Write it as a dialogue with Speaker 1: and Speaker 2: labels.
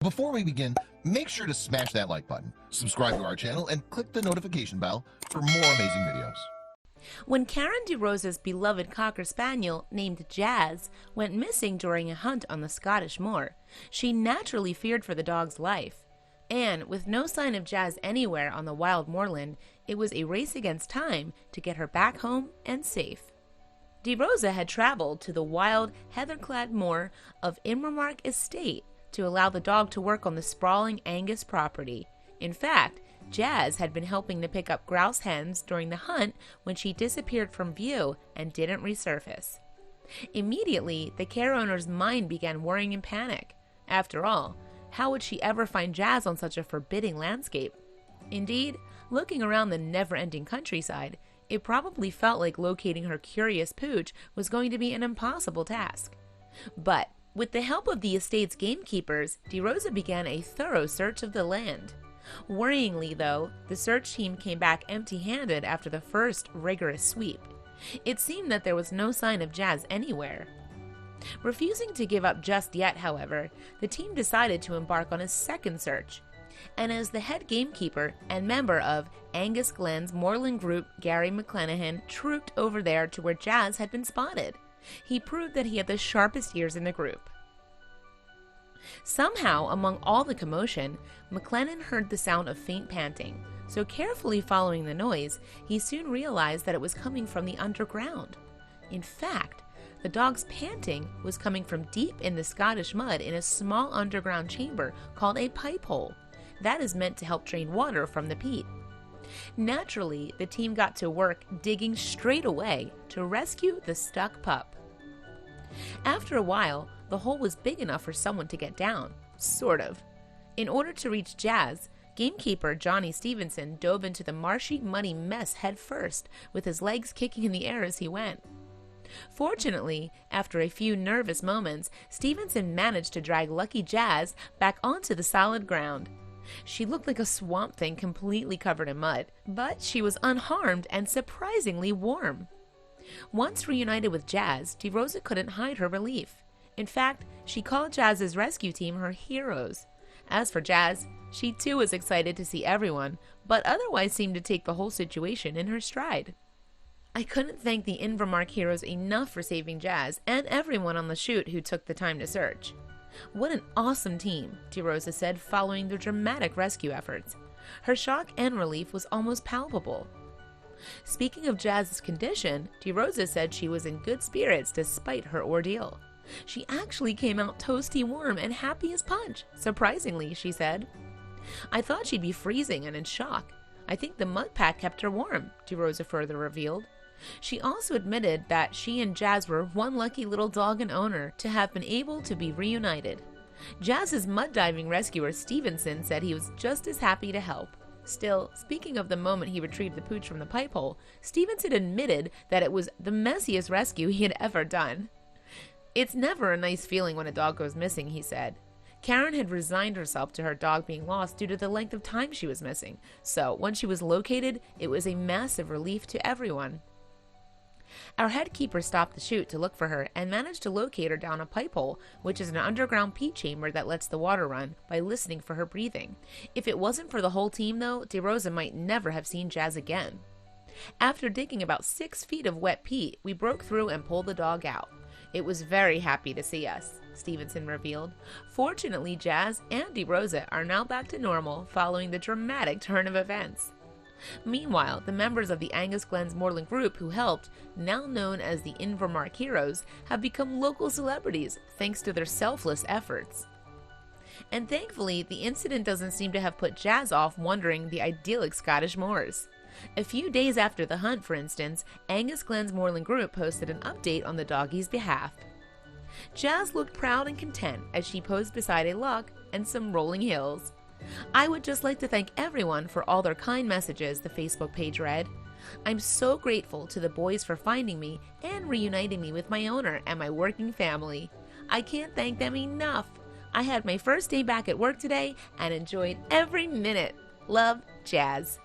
Speaker 1: Before we begin, make sure to smash that like button, subscribe to our channel, and click the notification bell for more amazing videos.
Speaker 2: When Karen DeRosa's beloved Cocker Spaniel, named Jazz, went missing during a hunt on the Scottish moor, she naturally feared for the dog's life. And with no sign of Jazz anywhere on the wild moorland, it was a race against time to get her back home and safe. DeRosa had traveled to the wild, heather-clad moor of Invermark Estate to allow the dog to work on the sprawling Angus property. In fact, Jazz had been helping to pick up grouse hens during the hunt when she disappeared from view and didn't resurface. Immediately, the care owner's mind began worrying in panic. After all, how would she ever find Jazz on such a forbidding landscape? Indeed, looking around the never-ending countryside, it probably felt like locating her curious pooch was going to be an impossible task. But with the help of the estate's gamekeepers, DeRosa began a thorough search of the land. Worryingly, though, the search team came back empty-handed after the first rigorous sweep. It seemed that there was no sign of Jazz anywhere. Refusing to give up just yet, however, the team decided to embark on a second search. And as the head gamekeeper and member of Angus Glen's moorland group, Gary McClenaghan, trooped over there to where Jazz had been spotted, he proved that he had the sharpest ears in the group. Somehow, among all the commotion, McClenaghan heard the sound of faint panting, so carefully following the noise, he soon realized that it was coming from the underground. In fact, the dog's panting was coming from deep in the Scottish mud in a small underground chamber called a pipe hole. That is meant to help drain water from the peat. Naturally, the team got to work digging straight away to rescue the stuck pup. After a while, the hole was big enough for someone to get down, sort of. In order to reach Jazz, gamekeeper Johnny Stevenson dove into the marshy, muddy mess head first, with his legs kicking in the air as he went. Fortunately, after a few nervous moments, Stevenson managed to drag Lucky Jazz back onto the solid ground. She looked like a swamp thing completely covered in mud, but she was unharmed and surprisingly warm. Once reunited with Jazz, DeRosa couldn't hide her relief. In fact, she called Jazz's rescue team her heroes. As for Jazz, she too was excited to see everyone, but otherwise seemed to take the whole situation in her stride. I couldn't thank the Invermark heroes enough for saving Jazz and everyone on the shoot who took the time to search. What an awesome team, DeRosa said following their dramatic rescue efforts. Her shock and relief was almost palpable. Speaking of Jazz's condition, DeRosa said she was in good spirits despite her ordeal. She actually came out toasty warm and happy as punch, surprisingly, she said. I thought she'd be freezing and in shock. I think the mud pack kept her warm, DeRosa further revealed. She also admitted that she and Jazz were one lucky little dog and owner to have been able to be reunited. Jazz's mud diving rescuer Stevenson said he was just as happy to help. Still, speaking of the moment he retrieved the pooch from the pipe hole, Stevenson admitted that it was the messiest rescue he had ever done. It's never a nice feeling when a dog goes missing, he said. Karen had resigned herself to her dog being lost due to the length of time she was missing, so when she was located, it was a massive relief to everyone. Our head keeper stopped the shoot to look for her and managed to locate her down a pipe hole, which is an underground peat chamber that lets the water run, by listening for her breathing. If it wasn't for the whole team, though, DeRosa might never have seen Jazz again. After digging about 6 feet of wet peat, we broke through and pulled the dog out. It was very happy to see us, Stevenson revealed. Fortunately, Jazz and DeRosa are now back to normal following the dramatic turn of events. Meanwhile, the members of the Angus Glen's moorland group who helped, now known as the Invermark Heroes, have become local celebrities thanks to their selfless efforts. And thankfully, the incident doesn't seem to have put Jazz off wandering the idyllic Scottish moors. A few days after the hunt, for instance, Angus Glen's moorland group posted an update on the doggie's behalf. Jazz looked proud and content as she posed beside a loch and some rolling hills. I would just like to thank everyone for all their kind messages, the Facebook page read. I'm so grateful to the boys for finding me and reuniting me with my owner and my working family. I can't thank them enough. I had my first day back at work today and enjoyed every minute. Love, Jazz.